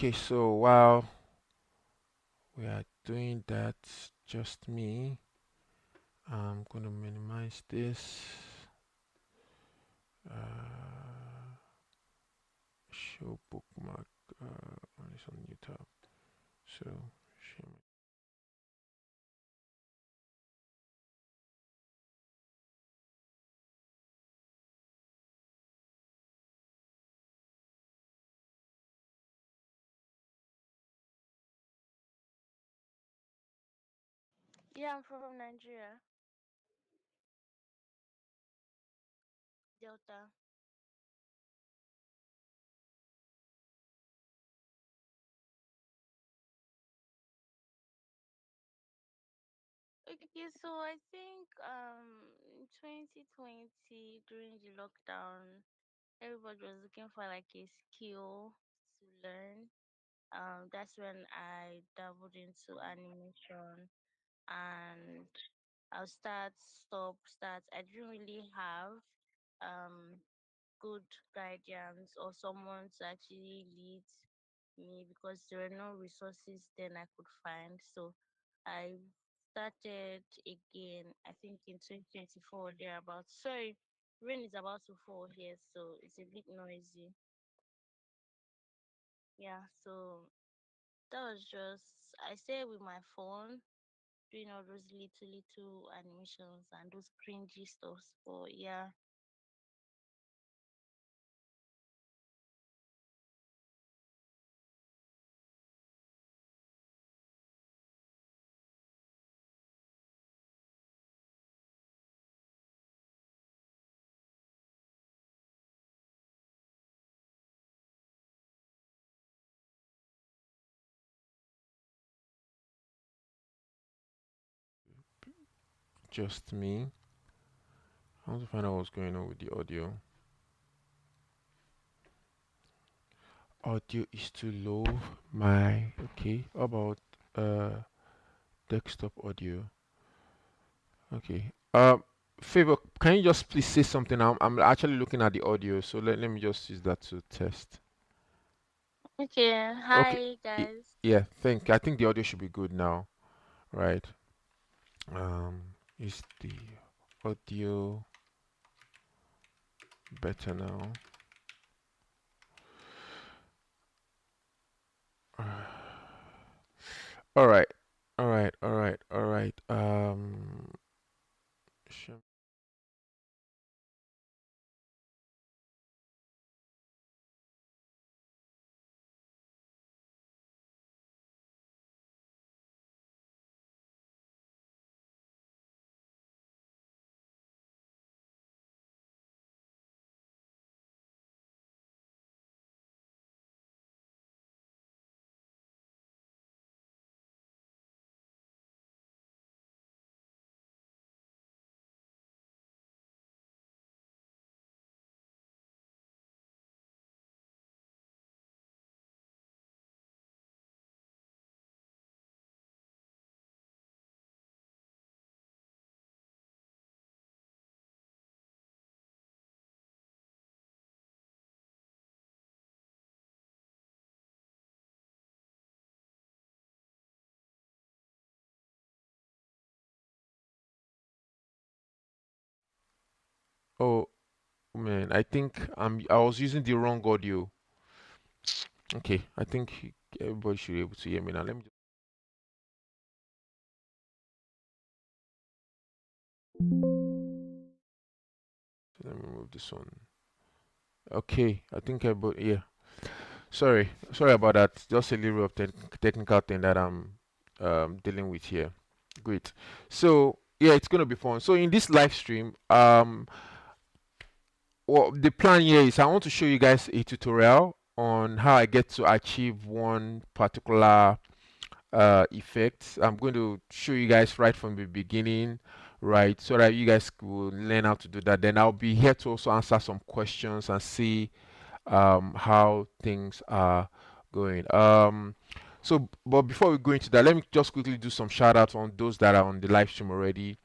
Okay, so while we are doing that, just me, I'm gonna minimize this. Uh, show bookmark on this on new tab. So show me. Yeah, I'm from Nigeria, Delta. Okay, so I think in 2020 during the lockdown, everybody was looking for like a skill to learn. That's when I dabbled into animation and I'll start, stop, start. I didn't really have um good guidance or someone to actually lead me because there were no resources then I could find. So I started again, I think in 2024 thereabouts. Sorry, rain is about to fall here, so it's a bit noisy. Yeah, so that was just I stayed with my phone doing all those little animations and those cringy stuffs. But yeah, Just me. I want to find out what's going on with the audio. Audio is too low. My okay. How about uh desktop audio? Okay. Favor, can you just please say something? I'm actually looking at the audio, so let me just use that to test. okay. Okay. Hi y- guys. Yeah, I think the audio should be good now, right? Is the audio better now? All right. All right. All right. All right. Sure. Oh man, I think I was using the wrong audio. Okay, I think everybody should be able to hear me now. Let me move this one. Okay, I think everybody, yeah. Sorry about that. Just a little of technical thing that I'm dealing with here. Great. So yeah, it's gonna be fun. So in this live stream, well, the plan here is I want to show you guys a tutorial on how I get to achieve one particular effect. I'm going to show you guys right from the beginning, right, so that you guys will learn how to do that. Then I'll be here to also answer some questions and see how things are going. So, but before we go into that, let me just quickly do some shout outs on those that are on the live stream already.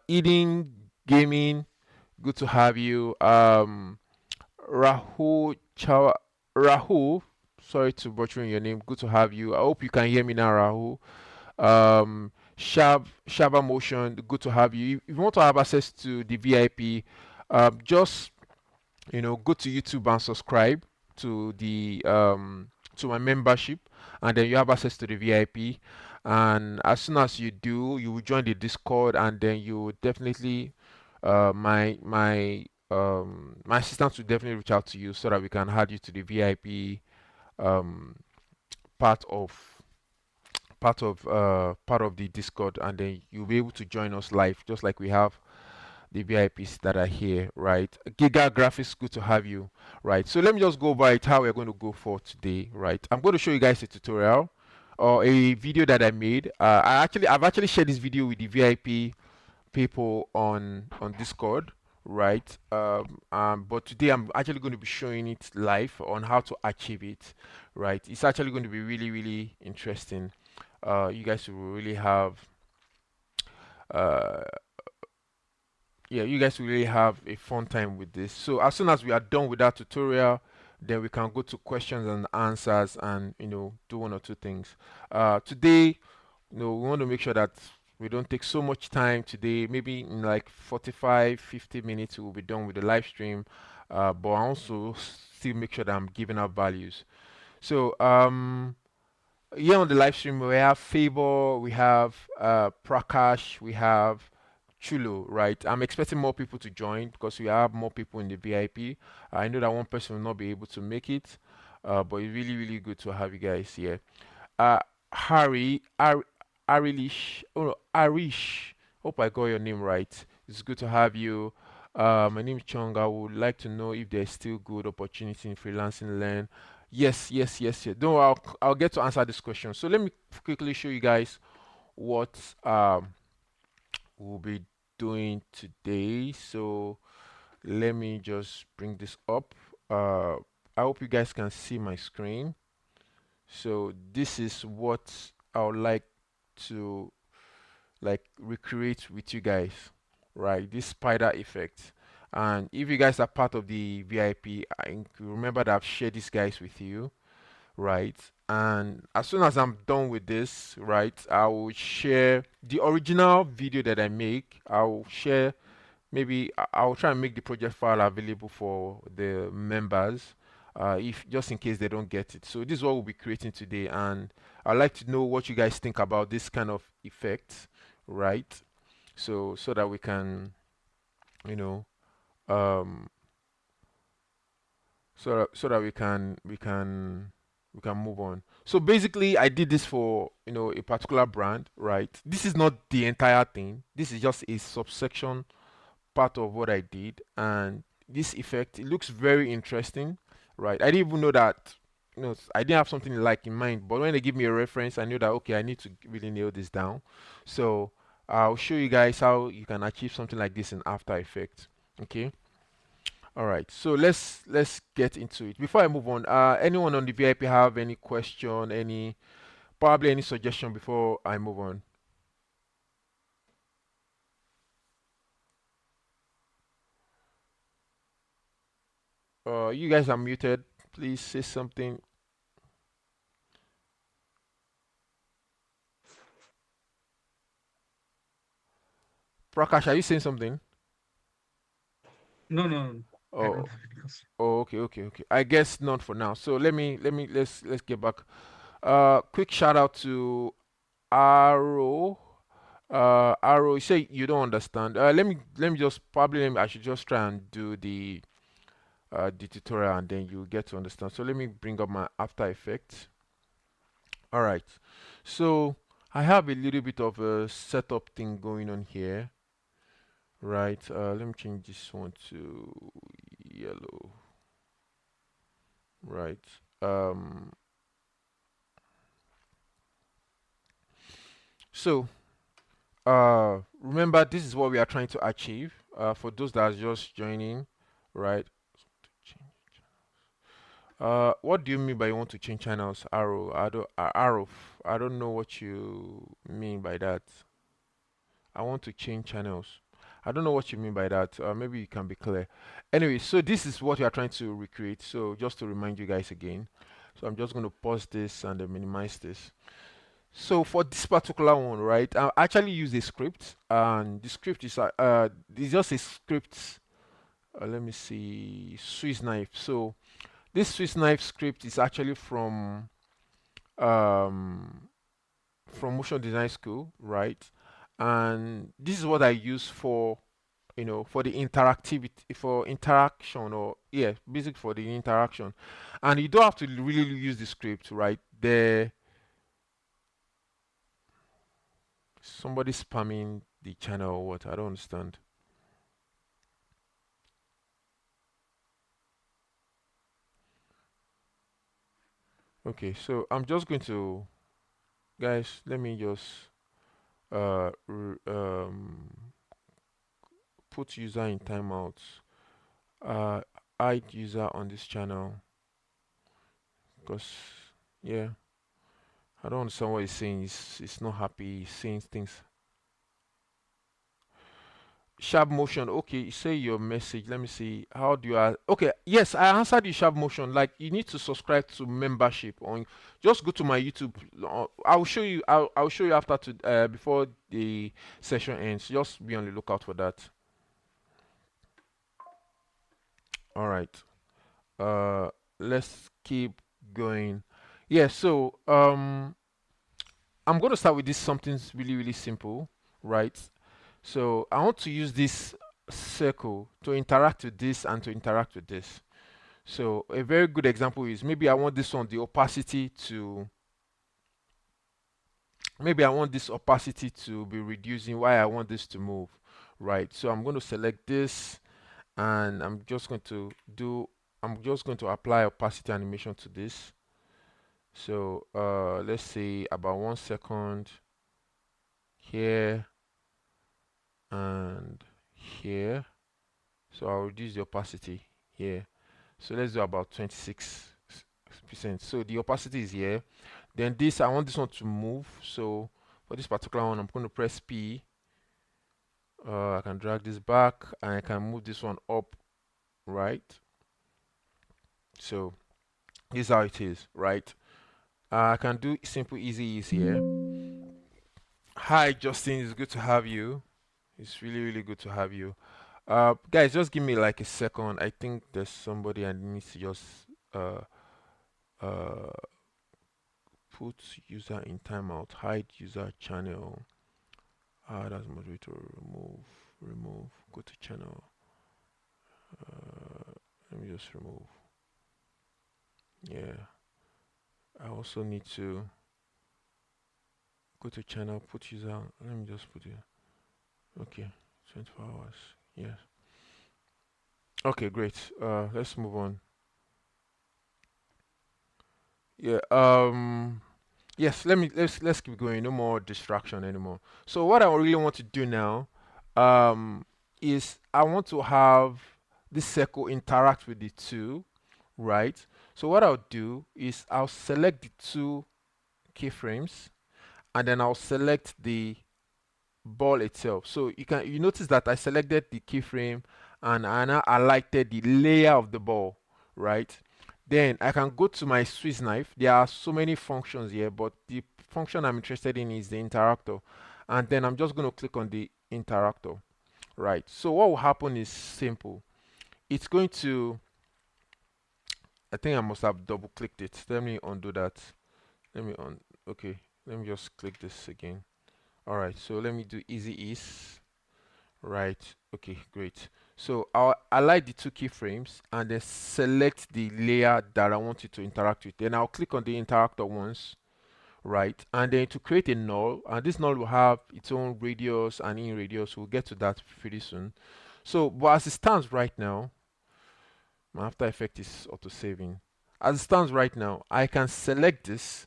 Eating Gaming, good to have you. Rahul Rahul, Sorry to butchering your name. Good to have you. I hope you can hear me now, Rahul. Shaba Motion, good to have you. If you want to have access to the VIP, just go to YouTube and subscribe to the to my membership, and then you have access to the VIP. And as soon as you do, you will join the Discord, and then you will definitely my assistant will definitely reach out to you so that we can add you to the VIP um, part of part of the Discord, and then you'll be able to join us live, just like we have the VIPs that are here, right? Giga Graphics, good to have you, right? So let me just go over it how we're going to go for today, right? I'm going to show you guys a tutorial or a video that I made. I've actually shared this video with the VIP people on Discord, right? But today I'm actually going to be showing it live on how to achieve it, right? It's actually going to be really, really interesting. You guys will really have uh, yeah, you guys will really have a fun time with this. So as soon as we are done with that tutorial, then we can go to questions and answers and do one or two things. Today, we want to make sure that we don't take so much time today. Maybe in like 45, 50 minutes we'll be done with the live stream. But I also still make sure that I'm giving out values. So here on the live stream we have Favor, we have Prakash, we have Chulo, right? I'm expecting more people to join because we have more people in the VIP. I know that one person will not be able to make it, but it's really, really good to have you guys here. Uh, Harry, Arilish, oh no, Arish. Hope I got your name right. It's good to have you. My name is Chong. I would like to know if there's still good opportunity in freelancing learn. Yes, yes, yes, yes. Don't worry, I'll get to answer this question. So let me quickly show you guys what we'll be doing today. So let me just bring this up. I hope you guys can see my screen. So this is what I would like to recreate with you guys, right? This spider effect. And if you guys are part of the VIP, I remember that I've shared these guys with you, right? And as soon as I'm done with this, right, I will share the original video that I make. I will share, maybe I'll try and make the project file available for the members, if just in case they don't get it. So this is what we'll be creating today, and I'd like to know what you guys think about this kind of effect, right? So that we can, you know, um, so that we can move on. So basically, I did this for a particular brand, right? This is not the entire thing. This is just a subsection part of what I did, and this effect, it looks very interesting, right? I didn't even know that, I didn't have something like in mind, but when they give me a reference, I knew that okay, I need to really nail this down. So I'll show you guys how you can achieve something like this in After Effects. Okay. All right. So let's get into it. Before I move on, anyone on the VIP have any question, probably any suggestion before I move on? You guys are muted. Please say something. Prakash, are you saying something? No, no, no, I Oh, don't have any question. oh, okay, okay, okay. I guess not for now. So let's get back. Quick shout out to Arrow. Arrow, you say you don't understand. Let me just probably I should just try and do the tutorial, and then you get to understand. So let me bring up my After Effects. All right. So I have a little bit of a setup thing going on here, right? Let me change this one to yellow, right? Um, so remember, this is what we are trying to achieve. For those that are just joining, right? What do you mean by you want to change channels, Arrow? Arrow. I don't know what you mean by that. I want to change channels. I don't know what you mean by that. Maybe you can be clear. Anyway, so this is what we are trying to recreate. So just to remind you guys again. So I'm just going to pause this and then minimize this. So for this particular one, right, I actually use a script, and the script is it's just a script. Let me see, Swiss knife. So this Swiss knife script is actually um, from Motion Design School, right? And this is what I use for, for the interactivity, for interaction, or yeah, basic for the interaction. And you don't have to really use the script, right? There, somebody spamming the channel or what? I don't understand. Okay, so I'm just going to, guys, let me just put user in timeout. Uh, hide user on this channel because yeah, I don't understand what he's saying. He's not happy. He's saying things. Sharp motion. Okay, say your message. Let me see. How do you? Okay, yes, I answered you. Sharp motion. Like you need to subscribe to membership on. Just go to my YouTube. I'll show you. I'll show you after to before the session ends. Just be on the lookout for that. All right. Uh, let's keep going. Yeah. So I'm going to start with this something really simple, right? So I want to use this circle to interact with this and to interact with this. So a very good example is maybe I want this one, the opacity to, maybe I want this opacity to be reducing while I want this to move, right? So I'm going to select this and I'm just going to apply opacity animation to this. So let's say about 1 second here and here. So I'll reduce the opacity here. So let's do about 26%. So the opacity is here. Then this, I want this one to move. So for this particular one, I'm going to press P. I can drag this back and I can move this one up, right? So this is how it is, right? I can do simple easy ease here. Hi, Justin. It's good to have you. It's really good to have you. Guys, just give me like a second. I think there's somebody I need to just uh uh put user in timeout, hide user channel, add as moderator, remove, go to channel. Let me just remove. Yeah, I also need to go to channel, put user. Let me just put it. Okay, 24 hours. Yes. Okay, great. Let's move on. Yeah. Yes. Let's keep going. No more distraction anymore. So what I really want to do now, um, is I want to have this circle interact with the two, right? So what I'll do is I'll select the two keyframes and then I'll select the ball itself. So you notice that I selected the keyframe and I now highlighted the layer of the ball, right? Then I can go to my Swiss knife. There are so many functions here, but the function I'm interested in is the interactor. And then I'm just going to click on the interactor, right? So what will happen is simple. It's going to, I think I must have double clicked it. Let me undo that. Okay, let me just click this again. All right, so let me do easy ease. Right. Okay, great. So I'll highlight the two keyframes and then select the layer that I want it to interact with. Then I'll click on the interactor once, right? And then to create a null, and this null will have its own radius and in radius. We'll get to that pretty soon. So, but as it stands right now, my After Effects is auto saving. As it stands right now, I can select this,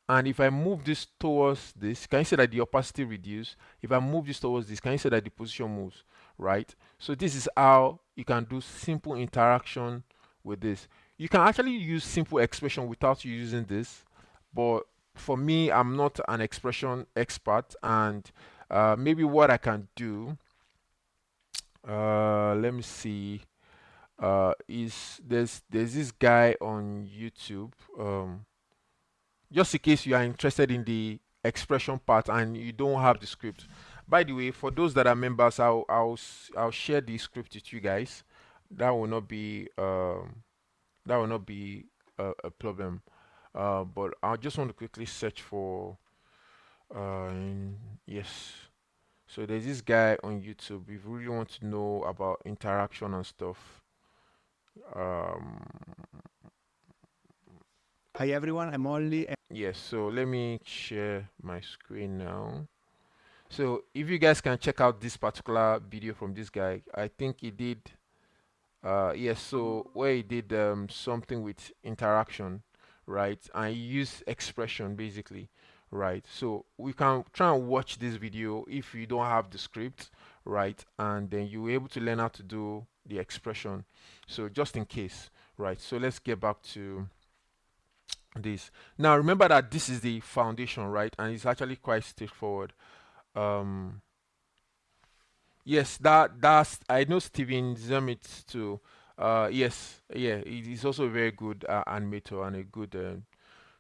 and if I move this towards this, can you see that the opacity reduce? If I move this towards this, can you see that the position moves, right? So this is how you can do simple interaction with this. You can actually use simple expression without using this, but for me, I'm not an expression expert, and maybe what I can do, let me see. is there's this guy on YouTube. Just in case you are interested in the expression part and you don't have the script. By the way, for those that are members, I'll share the script with you guys. That will not be that will not be a problem. But I just want to quickly search for yes. So there's this guy on YouTube. If you really want to know about interaction and stuff, um, Hi everyone, I'm Ollie. yes. So let me share my screen now. So if you guys can check out this particular video from this guy, I think he did yes, so where he did something with interaction, right? And he used expression basically, right? So we can try and watch this video if you don't have the script, right? And then you're able to learn how to do the expression. So just in case, right? So let's get back to this. Now remember that this is the foundation, right? And it's actually quite straightforward. Um, Yes, that's I know Steven Zemitz too. Yes, yeah, he's also a very good animator and a good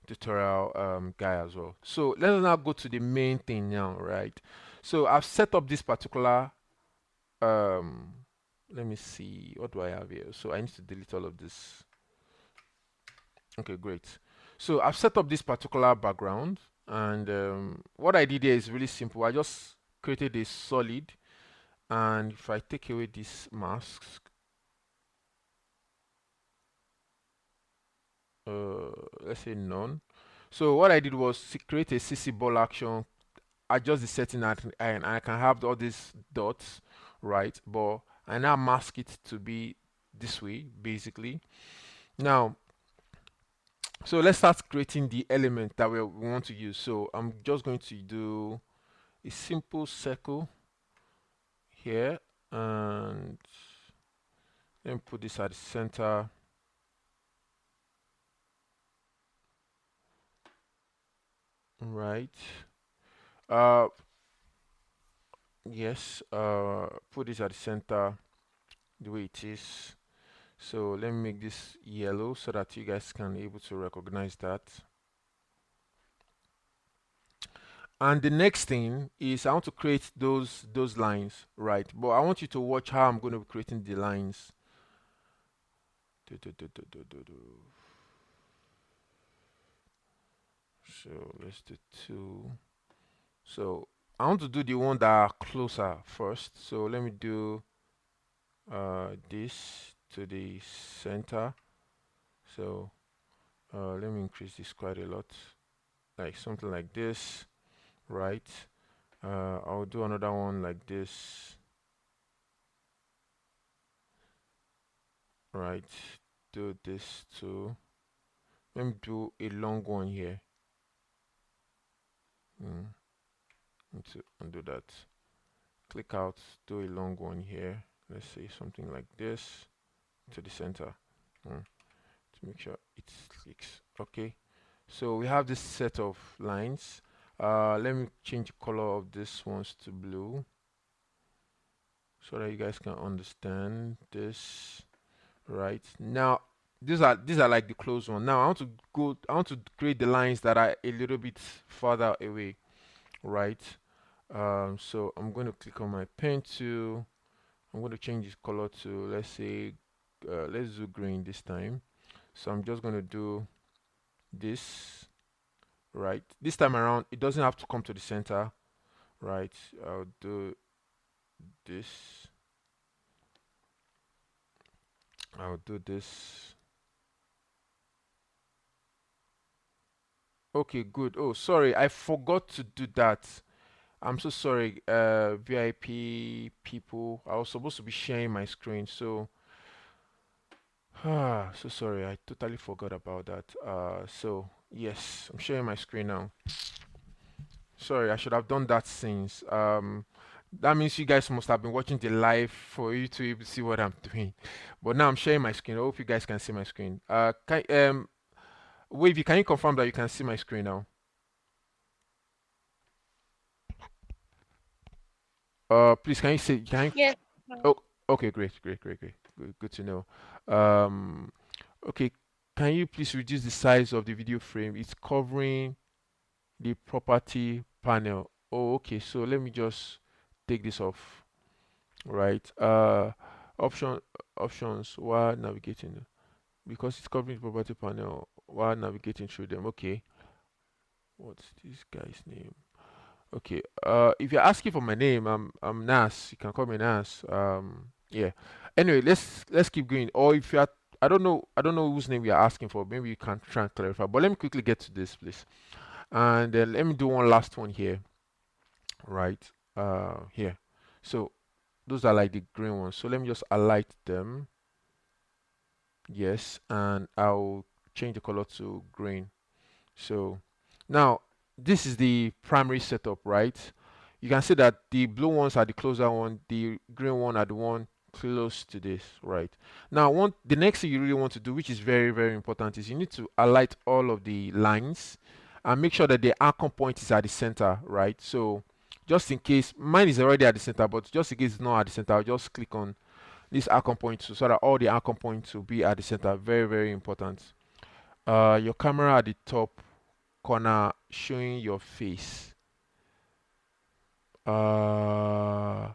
tutorial guy as well. So let us now go to the main thing now, right? So I've set up this particular um. Let me see, what do I have here? So I need to delete all of this. Okay, great. So I've set up this particular background, and what I did here is really simple. I just created a solid, and if I take away these masks, uh, let's say none. So what I did was create a CC ball action, adjust the setting, and I can have all these dots, right? But I now mask it to be this way, basically. Now, so let's start creating the element that we want to use. So I'm just going to do a simple circle here, and then put this at the center, right? Uh, yes, put this at the center the way it is. So let me make this yellow so that you guys can able to recognize that. And the next thing is I want to create those lines, right? But I want you to watch how I'm going to be creating the lines. Do, do, do, do, do, do, do. So let's do two. So I want to do the one that are closer first. So let me do this to the center. So let me increase this quite a lot, like something like this, right? I'll do another one like this, right? Do this too. Let me do a long one here. Need to undo that. Click out, do a long one here. Let's say something like this to the center, to make sure it clicks. Okay, so we have this set of lines. Let me change the color of this ones to blue so that you guys can understand this. Right now, these are like the close one. Now I want to create the lines that are a little bit further away, right? So I'm going to click on my pen tool. I'm going to change this color to, let's say, let's do green this time. So I'm just going to do this, right? This time around it doesn't have to come to the center, right? I'll do this. I'll do this. Okay, good. Oh, sorry, I forgot to do that. I'm so sorry, VIP people. I was supposed to be sharing my screen, so so sorry. I totally forgot about that. So yes, I'm sharing my screen now. Sorry, I should have done that since. That means you guys must have been watching the live for you to able to see what I'm doing. But now I'm sharing my screen. I hope you guys can see my screen. Wavy, can you confirm that you can see my screen now? Please, can you say, can you? Yes. Oh, okay, great, great, great, great. Good to know. Um, okay, can you please reduce the size of the video frame? It's covering the property panel. Oh, okay. So let me just take this off. Right. Option options while navigating because it's covering the property panel while navigating through them. Okay. What's this guy's name? Okay. If you're asking for my name, I'm Nas. You can call me Nas. Yeah. Anyway, let's keep going. Or if you're I don't know whose name you're asking for. Maybe you can try and clarify. But let me quickly get to this, please. And then let me do one last one here. Right. Here. So those are like the green ones. So let me just highlight them. Yes, and I'll change the color to green. So now this is the primary setup, right? You can see that the blue ones are the closer one, the green one are the one close to this, right? Now, the next thing you really want to do, which is very, very important, is you need to highlight all of the lines and make sure that the anchor point is at the center, right? So just in case, mine is already at the center, but just in case it's not at the center, I'll just click on this anchor point so that all the anchor points will be at the center. Very, very important. Your camera at the top corner showing your face. Uh,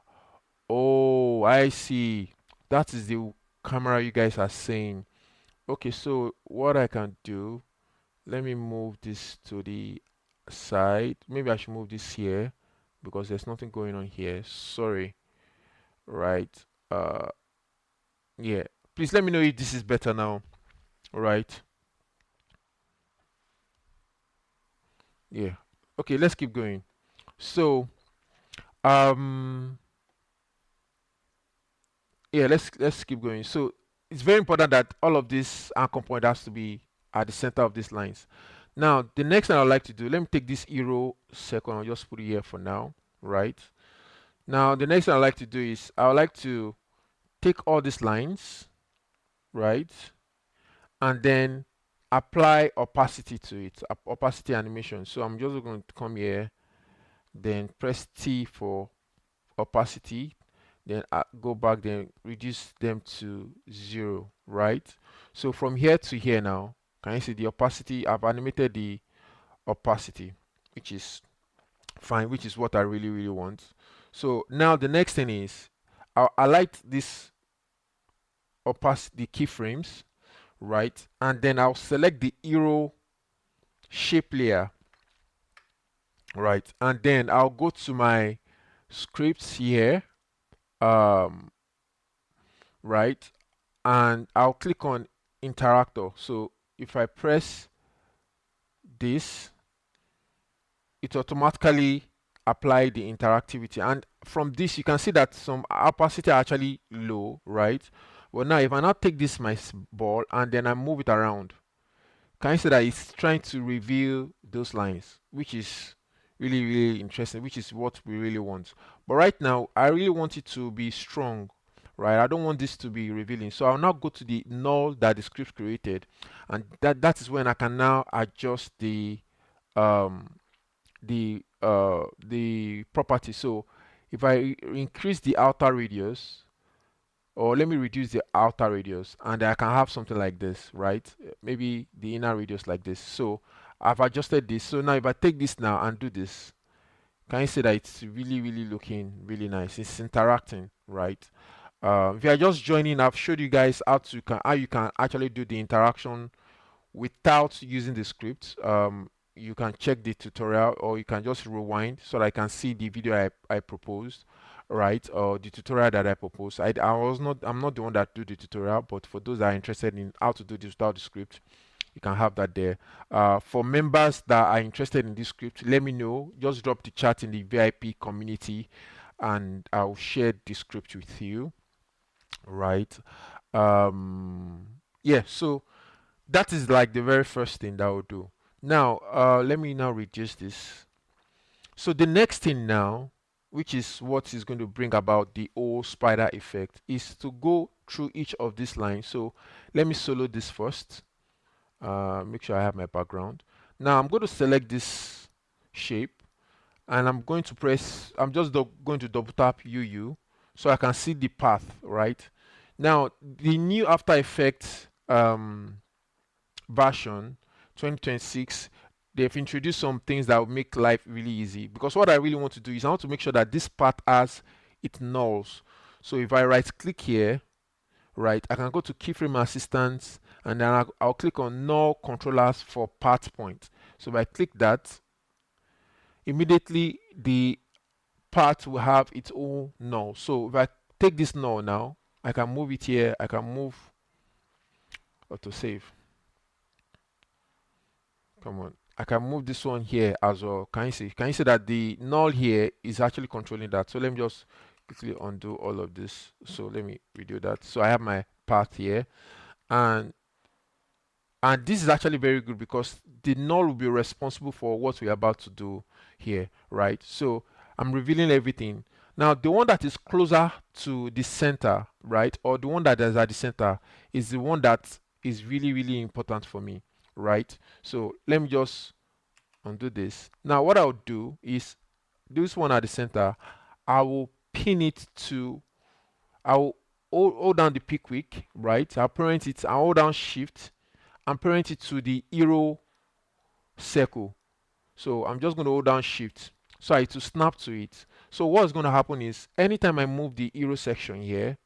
oh, I see. That is the camera you guys are saying. Okay, so what I can do, let me move this to the side. Maybe I should move this here because there's nothing going on here. Sorry. Right. Uh, yeah. Please let me know if this is better now. Right. Yeah. Okay, let's keep going. So, um, yeah, let's keep going. So it's very important that all of this anchor point has to be at the center of these lines. Now, the next thing I'd like to do, let me take this arrow second, I'll just put it here for now, right? Now, the next thing I'd like to do is I would like to take all these lines, right? And then apply opacity to it, opacity animation. So I'm just going to come here, then press T for opacity, then go back, then reduce them to 0, right? So from here to here now, can you see the opacity? I've animated the opacity, which is fine, which is what I really, really want. So now the next thing is I'll highlight this opacity, the keyframes, right? And then I'll select the arrow shape layer, right? And then I'll go to my scripts here, um, right? And I'll click on interactor. So if I press this, it automatically apply the interactivity, and from this you can see that some opacity are actually low, right? But now if I now take this my ball and then I move it around, can you see that it's trying to reveal those lines, which is really, really interesting, which is what we really want. But right now I really want it to be strong, right? I don't want this to be revealing, so I'll now go to the null that the script created, and that is when I can now adjust um the property. So if I increase the outer radius, or let me reduce the outer radius, and I can have something like this, right? Maybe the inner radius like this. So I've adjusted this. So now if I take this now and do this, can you see that it's really, really looking really nice? It's interacting, right? If you are just joining, I've showed you guys how you can actually do the interaction without using the script. You can check the tutorial, or you can just rewind so that I can see the video I proposed, right? Or the tutorial that I proposed. I'm not the one that do the tutorial, but for those that are interested in how to do this without the script, you can have that there. For members that are interested in this script, let me know. Just drop the chat in the VIP community and I'll share the script with you, right? um yeah, so that is like the very first thing that I'll do. Now, let me now reduce this. So the next thing now, which is what is going to bring about the whole spider effect, is to go through each of these lines. So let me solo this first. Make sure I have my background. Now I'm going to select this shape, and I'm just going to double tap UU so I can see the path, right? Now, the new After Effects version 2026, they've introduced some things that will make life really easy. Because what I really want to do is I want to make sure that this part has its nulls. So if I right click here, right, I can go to keyframe assistance, and then I'll click on null controllers for part point. So if I click that, immediately the part will have its own null. So if I take this null now, I can move it here, I can move autosave. Come on. I can move this one here as well. Can you see? Can you see that the null here is actually controlling that? So let me just quickly undo all of this. So let me redo that. So I have my path here, and this is actually very good because the null will be responsible for what we're about to do here, right? So I'm revealing everything. Now the one that is closer to the center, right, or the one that is at the center, is the one that is really really important for me, right? So let me just undo this. Now what I'll do is this one at the center, I will pin it to, I'll hold down the pick, right? I'll parent it, I'll hold down shift and parent it to the arrow circle. So I'm just going to hold down shift so it will snap to it. So what's going to happen is anytime I move the arrow section here,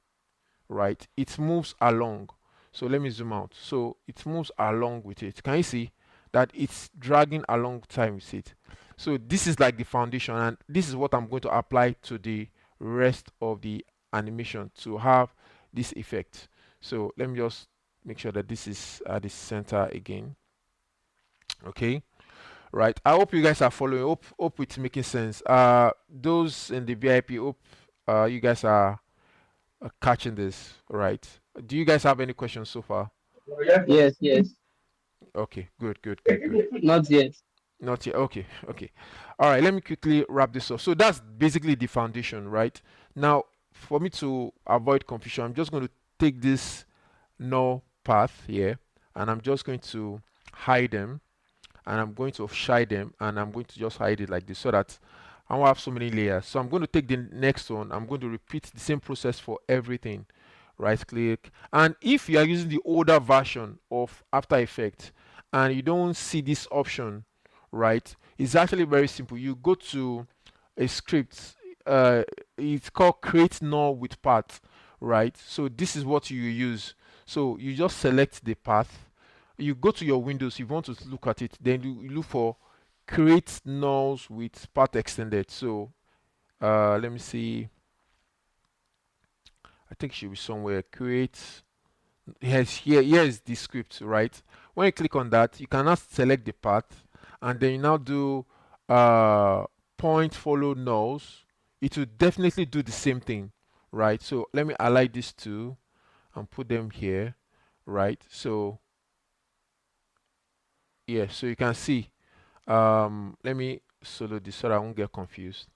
right, it moves along. So let me zoom out. So it moves along with it. Can you see that it's dragging along time with it? So this is like the foundation, and this is what I'm going to apply to the rest of the animation to have this effect. So let me just make sure that this is at the center again. Okay, right, I hope you guys are following. Hope it's making sense. Those in the VIP, hope you guys are catching this, right? Do you guys have any questions so far? Yes, yes. Okay, good. Not yet. Not yet. Okay, okay. All right, let me quickly wrap this up. So that's basically the foundation, right? Now, for me to avoid confusion, I'm just going to take this null path here, and I'm just going to hide them, and I'm going to shade them, and I'm going to just hide it like this so that I won't have so many layers. So I'm going to take the next one. I'm going to repeat the same process for everything. Right click, and if you are using the older version of After Effects and you don't see this option, right, it's actually very simple. You go to a script, it's called create null with path, right? So this is what you use. So you just select the path, you go to your windows if you want to look at it, then you look for create nulls with path extended. So let me see, I think it should be somewhere create. Yes, here is the script, right? When you click on that, you can now select the path, and then you now do uh point follow nulls. It will definitely do the same thing, right? So let me align these two and put them here, right? So yeah, so you can see, let me solo this so that I won't get confused.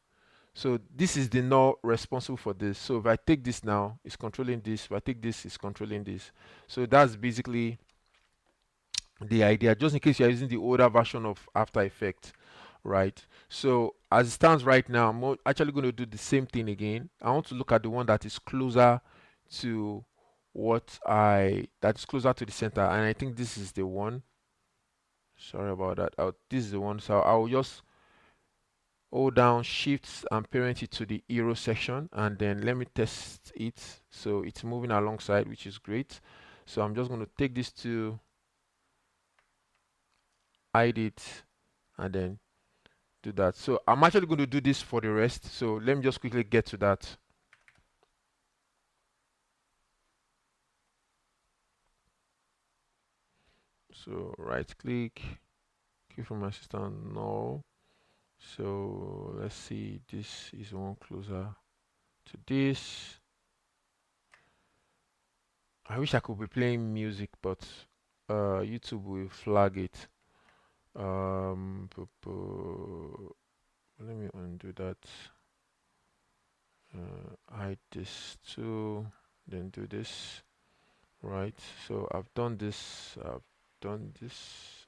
So this is the null responsible for this. So if I take this now, it's controlling this. If I take this, it's controlling this. So that's basically the idea, just in case you're using the older version of After Effects, right? So as it stands right now, I'm actually going to do the same thing again. I want to look at the one that is closer to that is closer to the center, and I think this is the one. Sorry about that. This is the one. So I'll just hold down shifts and parent it to the arrow section, and then let me test it. So it's moving alongside, which is great. So I'm just going to take this to hide it and then do that. So I'm actually going to do this for the rest. So let me just quickly get to that. So right click, keyframe assistant, no. So let's see, this is one closer to this. I wish I could be playing music, but YouTube will flag it. Let me undo that. Hide this too, then do this. Right, so I've done this,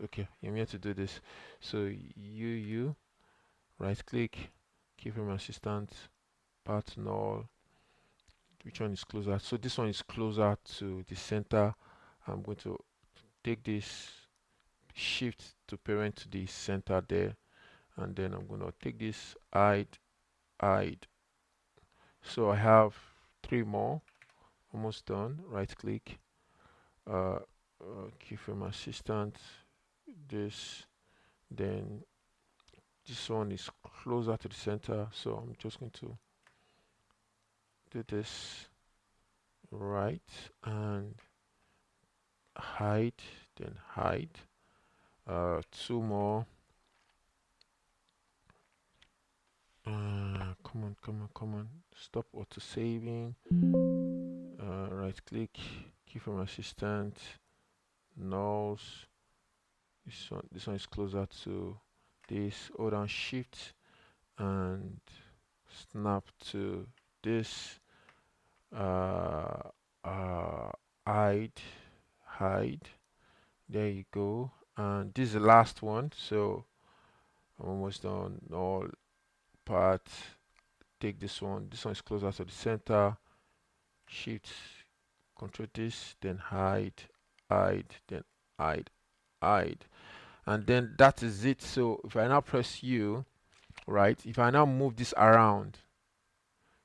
okay, I'm here to do this. So you right click, keyframe assistant, path null, which one is closer. So this one is closer to the center. I'm going to take this, shift to parent to the center there, and then I'm going to take this, hide. So I have three more, almost done. Right click, uh, keyframe assistant, this, then this one is closer to the center, so I'm just going to do this, right, and hide, then hide. Two more. Come on, stop auto saving. Right click, keyframe assistant, nulls. This one is closer to this. Hold down shift and snap to this. uh, uh, hide, hide. There you go. And this is the last one, so I'm almost done. All part. Take this one. This one is closer to the center. Shift, control this, then hide, then hide, hide, and then that is it. So if I now press U, right? If I now move this around,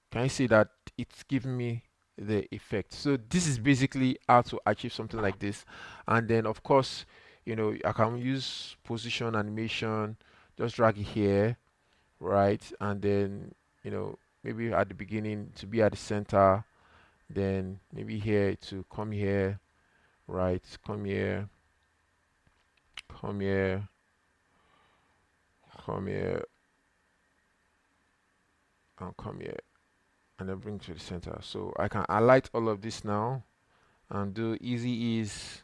can you see that it's giving me the effect? So this is basically how to achieve something like this. And then of course, I can use position animation, just drag it here, right? And then, maybe at the beginning to be at the center, then maybe here to come here, right? Come here, come here, come here, and come here, and then bring to the center. So I can highlight all of this now and do easy ease,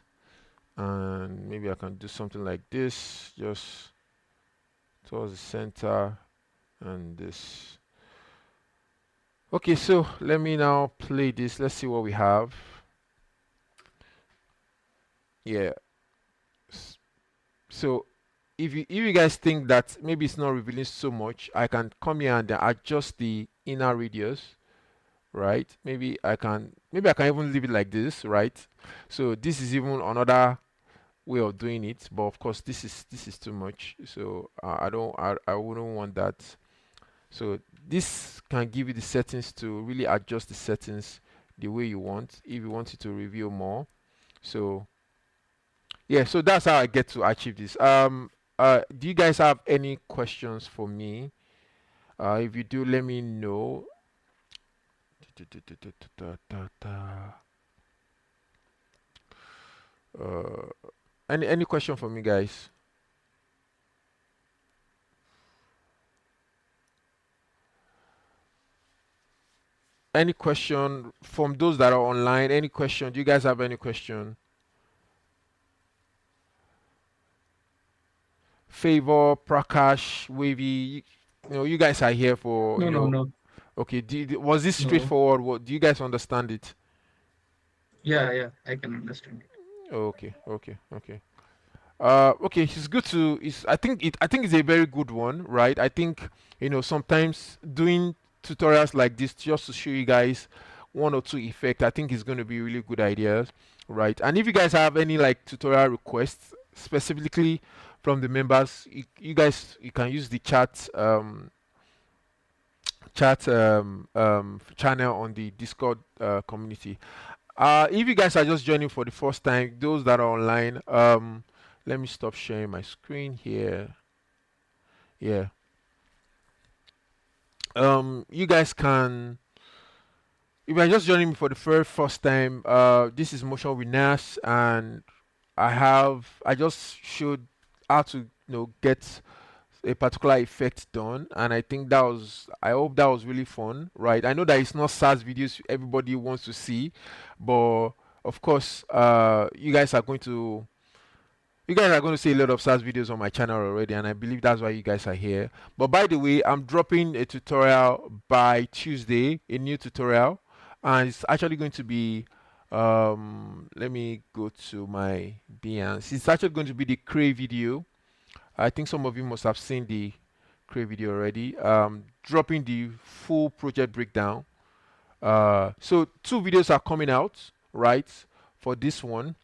and maybe I can do something like this, just towards the center, and this. Okay, so let me now play this. Let's see what we have. Yeah. So if you guys think that maybe it's not revealing so much, I can come here and then adjust the inner radius, right? Maybe I can even leave it like this, right? So this is even another way of doing it, but of course this is too much, so I wouldn't want that. So this can give you the settings to really adjust the settings the way you want, if you want it to reveal more. So yeah, so that's how I get to achieve this. Do you guys have any questions for me? If you do, let me know. uh any question for me, guys? Any question from those that are online? Any question? Do you guys have any question? Favor, Prakash, Wavy, you guys are here for, No, no, no, okay. Was this no. straightforward? What do you guys understand it? Yeah, yeah, I can understand it. Okay, okay, okay. Okay, it's good to. I think it's a very good one, right? I think sometimes doing tutorials like this just to show you guys one or two effects. I think is going to be really good ideas, right? And if you guys have any like tutorial requests specifically from the members, you can use the chat channel on the Discord community. If you guys are just joining for the first time, those that are online, let me stop sharing my screen here. Yeah. You guys can, if you're just joining me for the very first time, this is Motion with Nas, and I just showed how to, get a particular effect done, and I hope that was really fun, right? I know that it's not SaaS videos everybody wants to see, but of course, you guys are going to see a lot of SaaS videos on my channel already, and I believe that's why you guys are here. But by the way, I'm dropping a tutorial by Tuesday, a new tutorial, and it's actually going to be, let me go to my Behance. It's actually going to be the Cray video. I think some of you must have seen the Cray video already. Dropping the full project breakdown. So two videos are coming out, right, for this one.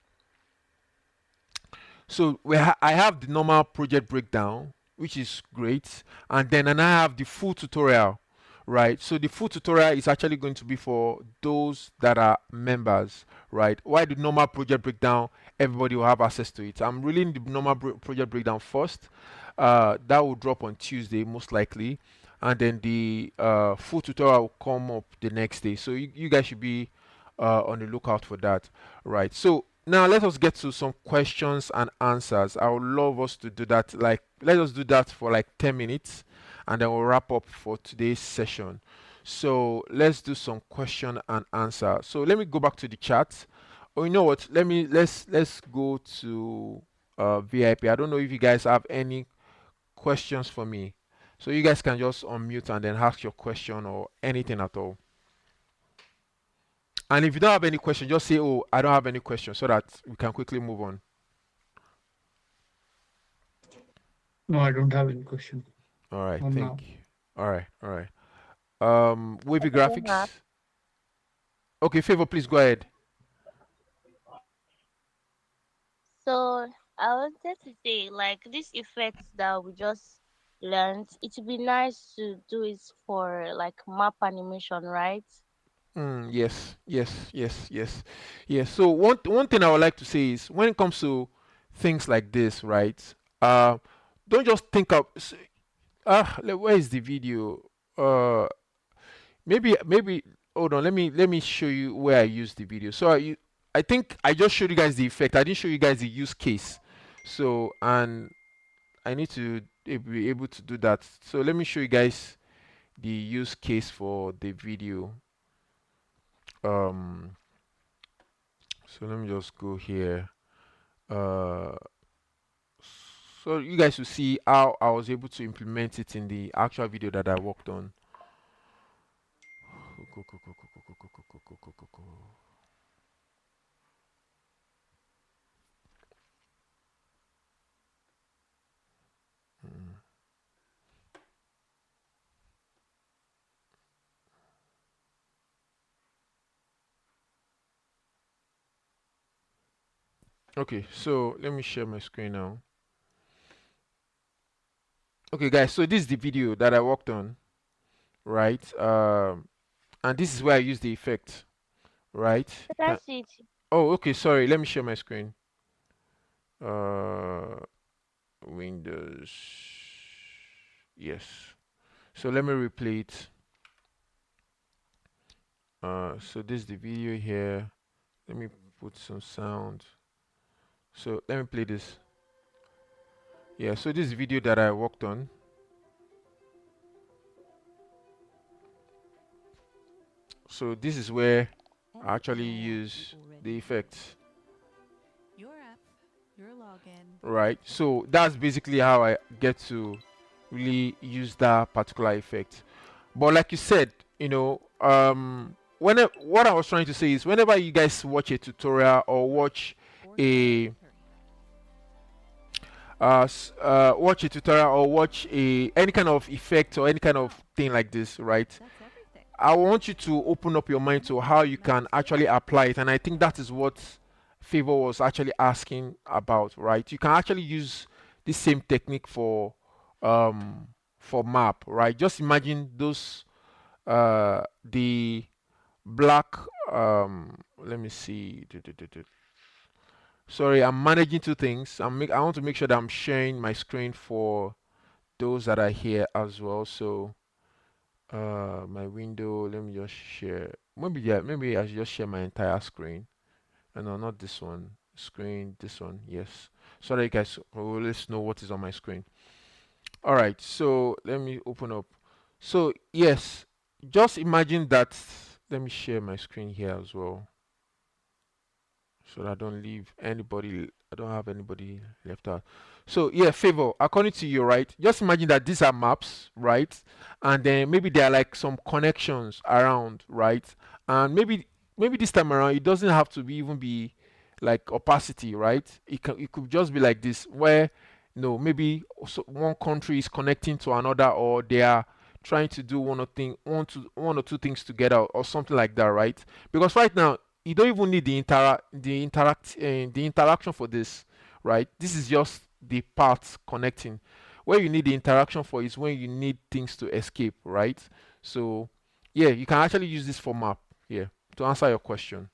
So I have the normal project breakdown, which is great, and I have the full tutorial, right? So the full tutorial is actually going to be for those that are members, right? Why the normal project breakdown? Everybody will have access to it. I'm reading the normal project breakdown first. That will drop on Tuesday most likely, and then the full tutorial will come up the next day. So you guys should be on the lookout for that, right? So now let us get to some questions and answers. I would love us to do that. Like, let us do that for like 10 minutes, and then we'll wrap up for today's session. So let's do some question and answer. So let me go back to the chat. Oh, you know what? Let's go to VIP. I don't know if you guys have any questions for me. So you guys can just unmute and then ask your question or anything at all. And if you don't have any question, just say, "Oh, I don't have any question," so that we can quickly move on. No, I don't have any question All right, on now. thank you. All right, all right. Wavy Yeah. graphics. Okay, Favor, please go ahead. So I wanted to say, like, these effects that we just learned, it would be nice to do it for like map animation, right? Yes, yes, yes, yes, yes. So one thing I would like to say is when it comes to things like this, right? Uh, don't just think of where is the video? Uh, maybe hold on. Let me show you where I used the video. So I think I just showed you guys the effect. I didn't show you guys the use case. So and I need to be able to do that. So let me show you guys the use case for the video. Um, so let me just go here. Uh, so you guys will see how I was able to implement it in the actual video that I worked on. Okay, so let me share my screen now. Okay, guys, so this is the video that I worked on, right? And this is where I use the effect, right? That's it. Oh, okay, sorry. Let me share my screen. Uh, Windows. Yes. So let me replay it. So this is the video here. Let me put some sound. So let me play this. Yeah, so this video that I worked on. So this is where I actually use the effects. Your app, your login. Right. So that's basically how I get to really use that particular effect. But like you said, what I was trying to say is whenever you guys watch a tutorial or watch a watch a tutorial or watch a any kind of effect or any kind of thing like this, right? That's everything. I want you to open up your mind to how you can actually apply it, and I think that is what Favor was actually asking about, right? You can actually use the same technique for map, right? Just imagine those the black let me see. Sorry, I'm managing two things. I want to make sure that I'm sharing my screen for those that are here as well. So my window, let me just share. Maybe yeah, maybe I should just share my entire screen. No, not this one. Screen, this one, yes. So that you guys will always know what is on my screen. All right, so let me open up. So yes, just imagine that. Let me share my screen here as well, so that I don't leave anybody. I don't have anybody left out. So yeah, Favor, according to you, right? Just imagine that these are maps, right? And then maybe there are like some connections around, right? And maybe this time around it doesn't have to be even be like opacity, right? It could just be like this, where maybe one country is connecting to another, or trying to do one or two things together or something like that, right? Because right now you don't even need the interaction for this, right? This is just the parts connecting. Where you need the interaction for is when you need things to escape, right? So yeah, you can actually use this for map, yeah, to answer your question.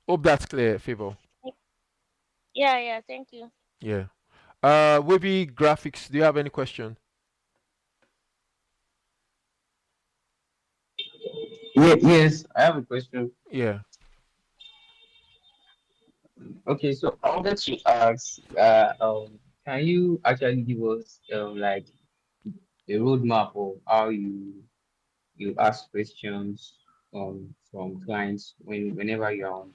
Hope that's clear, Favor. Yeah, yeah. Thank you. Yeah. Wavy graphics, do you have any question? Yeah, yes, I have a question. Yeah. Okay, so I wanted to ask, can you actually give us like a roadmap of how you ask questions from clients whenever you're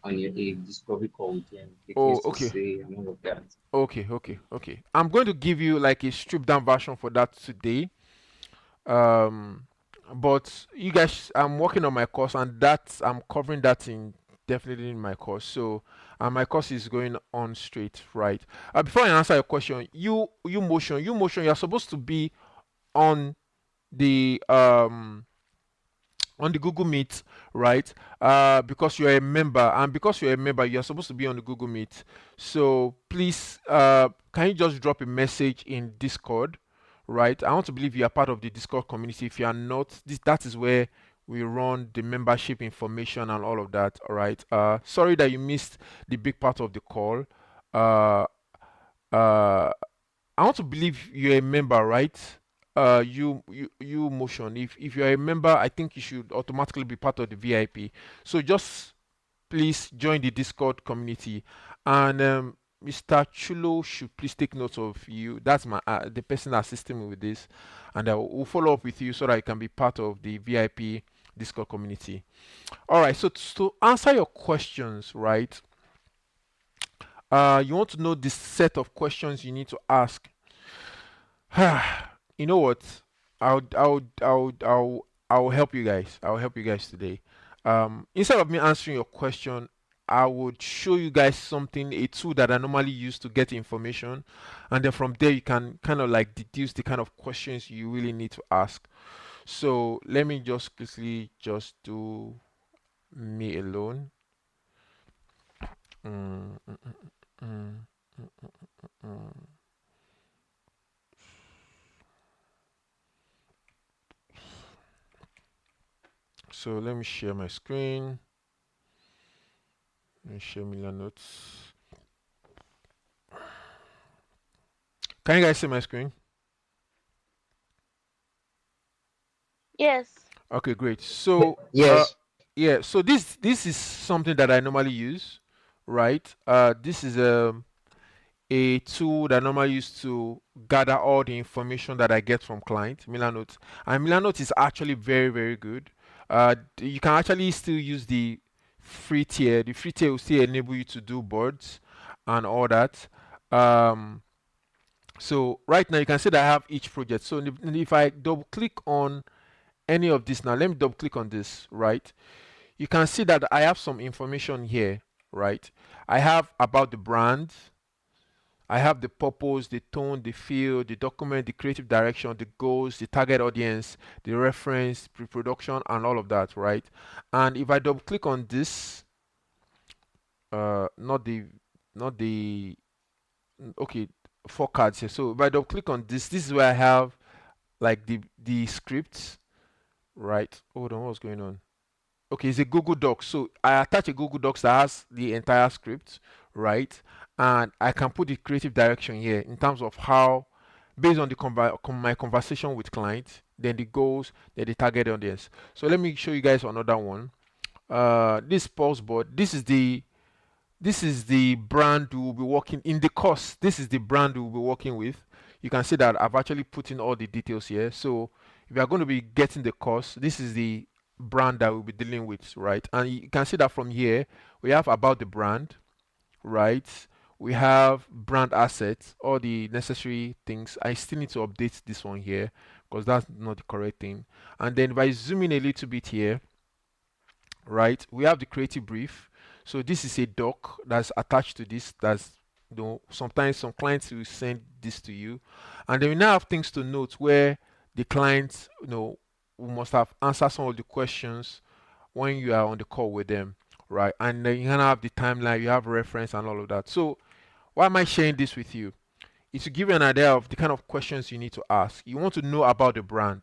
on your a discovery call with them, the Oh, things to okay. say and all of that. Okay. I'm going to give you like a stripped down version for that today. Um, but you guys, I'm working on my course, and that I'm covering that in definitely in my course. So, my course is going on straight, right? Before I answer your question, you motion, you're supposed to be on the on the Google Meet, right? Because you're a member, and because you're a member, you're supposed to be on the Google Meet. So please, can you just drop a message in Discord, right? I want to believe you are part of the Discord community. If you are not, that is where we run the membership information and all of that. All right. Sorry that you missed the big part of the call. Uh, uh, I want to believe you're a member, right? You motion. If you're a member, I think you should automatically be part of the VIP. So just please join the Discord community, and Mr. Chulo should please take note of you. That's my the person assisting me with this, and I will follow up with you so that you can be part of the VIP Discord community. All right. So to answer your questions, right? You want to know the set of questions you need to ask. You know what? I'll help you guys. I'll help you guys today. Instead of me answering your question, I would show you guys something, a tool that I normally use to get information, and then from there you can kind of like deduce the kind of questions you really need to ask. So let me just quickly just do me alone. Mm, mm, mm, mm. So let me share my screen. Let me share Milan notes. Can you guys see my screen? Yes. Okay, great. So, Yes. yeah. So this is something that I normally use, right? This is a tool that I normally use to gather all the information that I get from clients, Milanote. And Milanote is actually very good. You can actually still use the free tier. The free tier will still enable you to do boards and all that. Um, so right now you can see that I have each project. So if I double click on any of this now, let me double click on this, right? You can see that I have some information here, right? I have about the brand, I have the purpose, the tone, the feel, the document, the creative direction, the goals, the target audience, the reference, pre-production, and all of that, right? And if I double click on this, not the okay, four cards here. So if I double click on this, this is where I have like the scripts, right? Hold on, what's going on? Okay, it's a Google Docs. So I attach a Google Docs that has the entire script, right? And I can put the creative direction here in terms of how, based on the my conversation with client, then the goals, then the target audience. So let me show you guys another one. This pulse board. This is the brand we will be working in the course. This is the brand we will be working with. You can see that I've actually put in all the details here. So if you are going to be getting the course, this is the brand that we'll be dealing with, right? And you can see that from here we have about the brand, right? We have brand assets, all the necessary things. I still need to update this one here because that's not the correct thing. And then if I zoom in a little bit here, right, we have the creative brief. So this is a doc that's attached to this. That's, sometimes some clients will send this to you, and then we now have things to note where the clients, we must have answered some of the questions when you are on the call with them, right? And then you can have the timeline, you have reference and all of that. So why am I sharing this with you? Is to give you an idea of the kind of questions you need to ask. You want to know about the brand,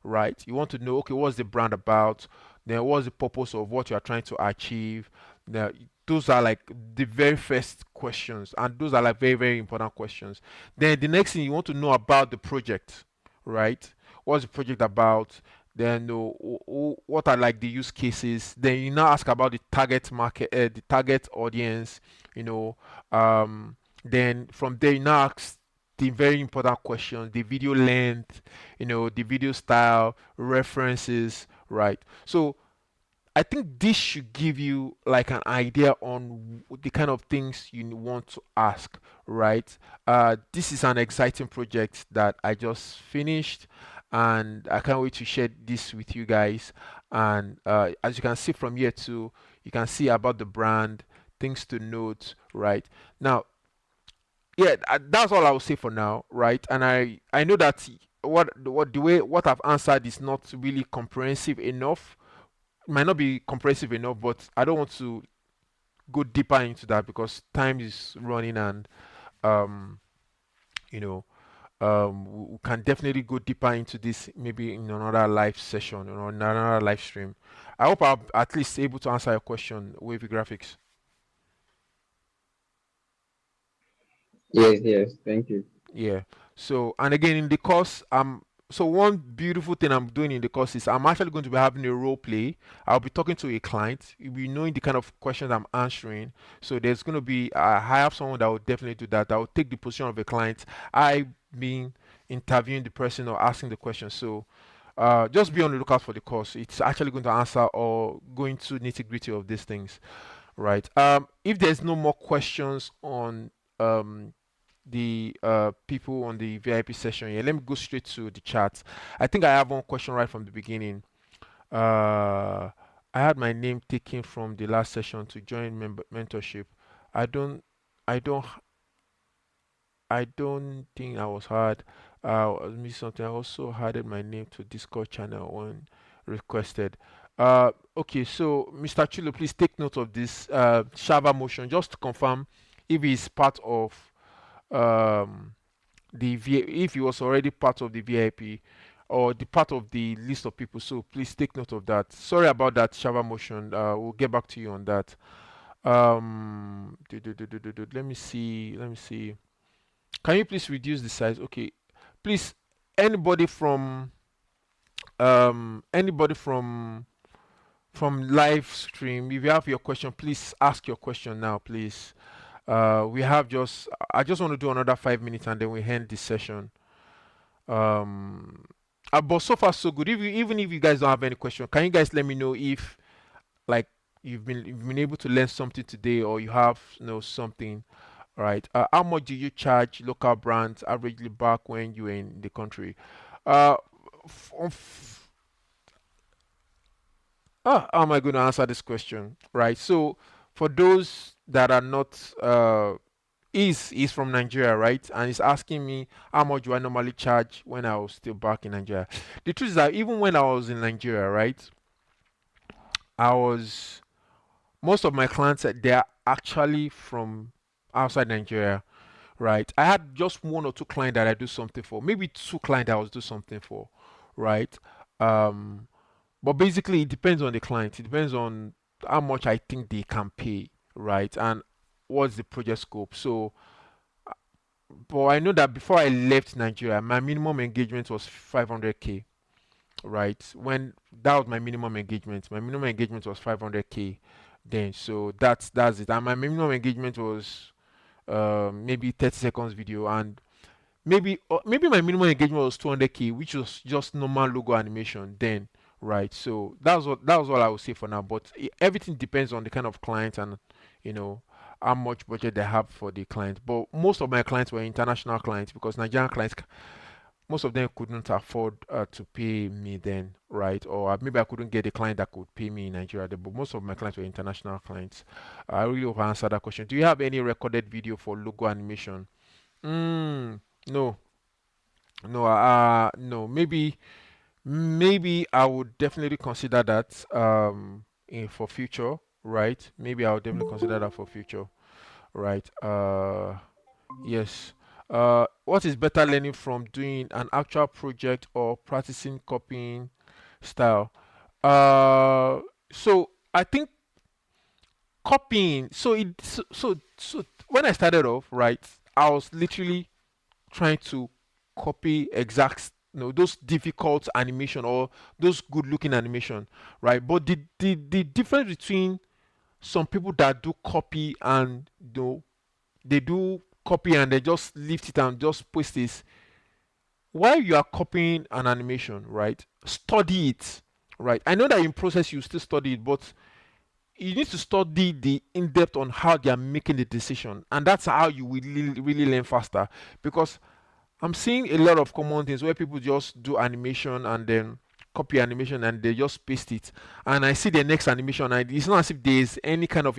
right? You want to know, okay, what's the brand about? Then what's the purpose of what you are trying to achieve? Now, those are like the very first questions, and those are like very, very important questions. Then the next thing you want to know about the project, right? What's the project about? Then what are like the use cases? Then you now ask about the target market, the target audience, you know, um, then from there, you now ask the very important questions, the video length, the video style, references, right? So I think this should give you like an idea on the kind of things you want to ask, right? This is an exciting project that I just finished, and I can't wait to share this with you guys. And as you can see from here too, you can see about the brand, things to note, right? Now, yeah, that's all I will say for now, right? And I know that what I've answered is not really comprehensive enough. It might not be comprehensive enough, but I don't want to go deeper into that because time is running, and um you know we can definitely go deeper into this maybe in another live session or another live stream. I hope I'm at least able to answer your question, Wavy Graphics. Yes, yes, thank you. Yeah. So, and again, in the course, so one beautiful thing I'm doing in the course is I'm actually going to be having a role play. I'll be talking to a client. You'll be knowing the kind of questions I'm answering. So there's going to be, I have someone that will definitely do that. That will take the position of a client. I being interviewing the person or asking the question. So just be on the lookout for the course. It's actually going to answer or go into nitty gritty of these things, right? If there's no more questions on the people on the VIP session here. Let me go straight to the chat. I think I have one question right from the beginning. I had my name taken from the last session to join mentorship. I don't, I don't, I don't think I was hard. I missed something. I also added my name to Discord channel when requested. Okay, so Mr. Chulo, please take note of this Shava motion just to confirm if he's part of um if he was already part of the VIP or the part of the list of people. So please take note of that. Sorry about that, Shava motion. We'll get back to you on that. Let me see. Let me see. Can you please reduce the size? Okay. Please, anybody from anybody from live stream, if you have your question, please ask your question now, please. We have just I just want to do another 5 minutes and then we end this session. Um, but so far so good. Even if you guys don't have any question, can you guys let me know if like you've been able to learn something today or you have something, right? How much do you charge local brands averagely back when you were in the country? Uh, f- how am I going to answer this question, right? So for those that are not is from Nigeria, right? And he's asking me how much do I normally charge when I was still back in Nigeria. The truth is that even when I was in Nigeria, right, I was most of my clients they are actually from outside Nigeria, right? I had just one or two clients that I do something for, maybe two clients that I was do something for, right? Um, but basically it depends on the client. It depends on how much I think they can pay, right? And what's the project scope. So but I know that before I left Nigeria, my minimum engagement was 500K, right? When that was my minimum engagement was 500K then. So that's it. And my minimum engagement was maybe 30 seconds video, and maybe my minimum engagement was 200K, which was just normal logo animation then, right? So that was all I would say for now. But everything depends on the kind of client and you know how much budget they have for the client. But most of my clients were international clients because Nigerian clients, most of them couldn't afford to pay me then, right? Or maybe I couldn't get a client that could pay me in Nigeria. Then, but most of my clients were international clients. I really hope I answered that question. Do you have any recorded video for logo animation? Mm, no, No, no. Maybe I would definitely consider that for future, right? Maybe I would definitely consider that for future, right? Yes. What is better learning from doing an actual project or practicing copying style? Uh, so I think copying. So when I started off, right, I was literally trying to copy exact, those difficult animation or those good looking animation, right? But the difference between some people that do copy and they do copy and they just lift it and just post this, while you are copying an animation, right, study it, right? I know that in process you still study it, but you need to study the in depth on how they are making the decision, and that's how you will really learn faster. Because I'm seeing a lot of common things where people just do animation and then copy animation and they just paste it, and I see the next animation and it's not as if there's any kind of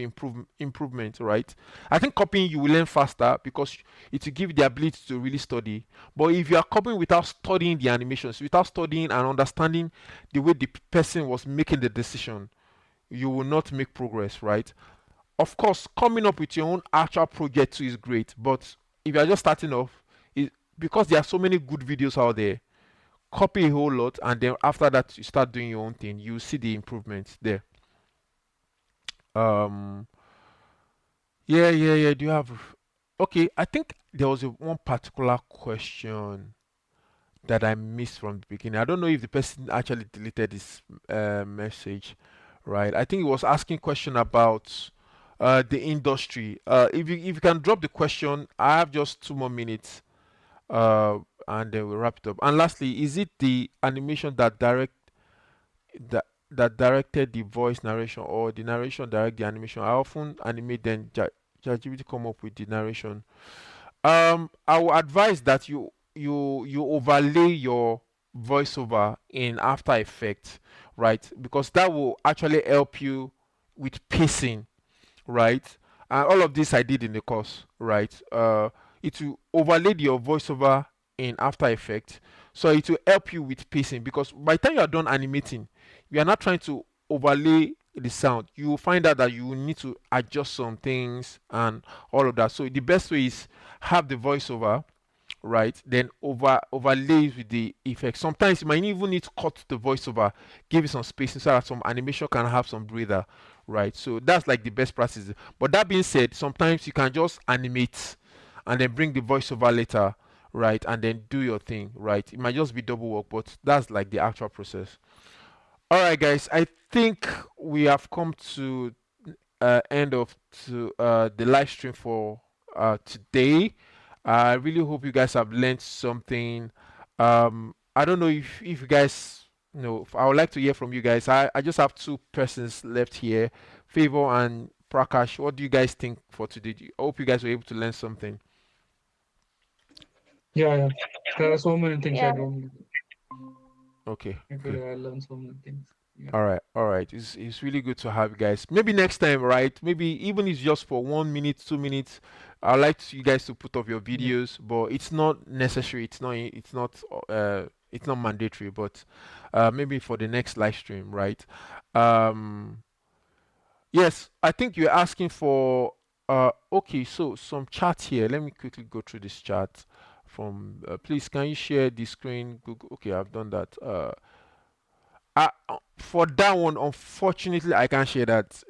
improvement, right? I think copying you will learn faster because it will give you the ability to really study. But if you are copying without studying the animations, without studying and understanding the way the person was making the decision, you will not make progress, right? Of course, coming up with your own actual project too is great, but if you're just starting off, it, because there are so many good videos out there, copy a whole lot, and then after that, you start doing your own thing. You see the improvements there. Um, yeah, yeah, yeah. Do you have? Okay, I think there was one particular question that I missed from the beginning. I don't know if the person actually deleted this message, right? I think he was asking question about the industry. If you can drop the question, I have just 2 more minutes, uh, and then we'll wrap it up. And lastly, is it the animation that directed the voice narration, or the narration direct the animation? I often animate then ChatGPT come up with the narration. I will advise that you overlay your voiceover in After Effects, right? Because that will actually help you with pacing, right? And all of this I did in the course, right? It will overlay your voiceover in After Effects, so it will help you with pacing. Because by the time you are done animating, you are not trying to overlay the sound. You will find out that you will need to adjust some things and all of that. So the best way is have the voiceover, right? Then overlays with the effect. Sometimes you might even need to cut the voiceover, give it some space so that some animation can have some breather, right? So that's like the best practice. But that being said, sometimes you can just animate and then bring the voiceover later, right? And then do your thing, right? It might just be double work, but that's like the actual process. All right, guys. I think we have come to end of the live stream for today. I really hope you guys have learned something. I don't know if you guys know. I would like to hear from you guys. I just have two persons left here, Favor and Prakash. What do you guys think for today? I hope you guys were able to learn something. Yeah, yeah. There are so many things I Yeah. don't know. Okay, okay. Today I learned so many things. Yeah. All right, all right. It's really good to have you guys. Maybe next time, right? Maybe even if it's just for 1 minute, 2 minutes. I'd like you guys to put up your Yeah. videos, but it's not necessary. It's not mandatory. But maybe for the next live stream, right? Um, yes, I think you're asking for. Okay, so some chat here. Let me quickly go through this chat. From please, can you share the screen? Google. Okay, I've done that. For that one, unfortunately, I can't share that.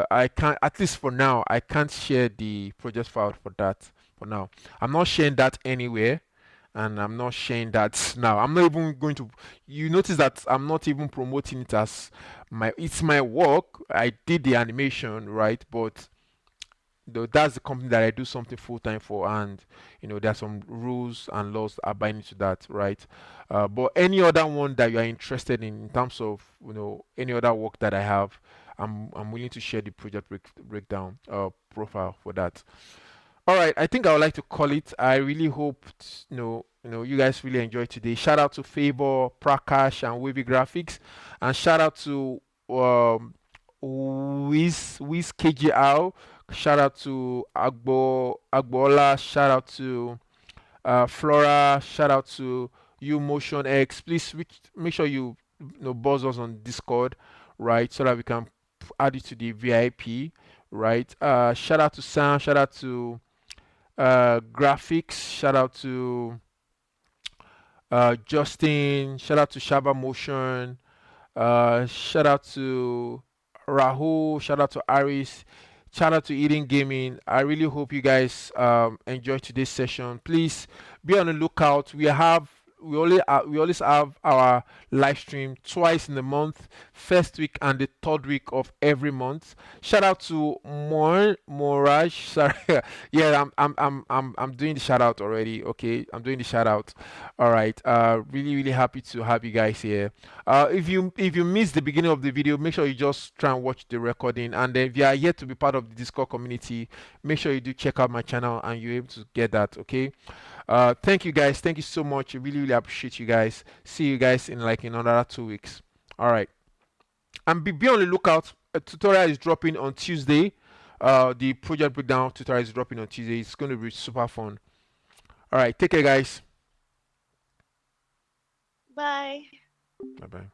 I can't, at least for now, I can't share the project file for that for now. I'm not sharing that anywhere, and I'm not sharing that now. I'm not even going to. You notice that I'm not even promoting it as it's my work. I did the animation, right? But though that's the company that I do something full time for, and there's some rules and laws that are binding to that, right? But any other one that you are interested in terms of any other work that I have, I'm willing to share the project breakdown profile for that. All right, I think I would like to call it. I really hope you guys really enjoyed today. Shout out to Favor, Prakash, and Wavy Graphics, and shout out to Wiz KGL. Shout out to Agbola. Shout out to Flora, shout out to you, Motion X. Please make sure you buzz us on Discord, right, so that we can add you to the VIP, right? Shout out to Sam, shout out to Graphics, shout out to Justin, shout out to Shaba Motion, shout out to Rahul. Shout out to Aris. Shout out to Eating Gaming. I really hope you guys enjoy today's session. Please be on the lookout. We always have our live stream twice in the month, first week and the third week of every month. Shout out to Moraj. Sorry, yeah, I'm doing the shout out already. Okay, I'm doing the shout out. All right. Really happy to have you guys here. If you missed the beginning of the video, make sure you just try and watch the recording. And then if you are yet to be part of the Discord community, make sure you do check out my channel and you're able to get that. Okay. Thank you guys. Thank you so much. I really appreciate you guys. See you guys in like in another 2 weeks. All right. And be on the lookout. A tutorial is dropping on Tuesday. The project breakdown tutorial is dropping on Tuesday. It's going to be super fun. All right. Take care, guys. Bye. Bye bye.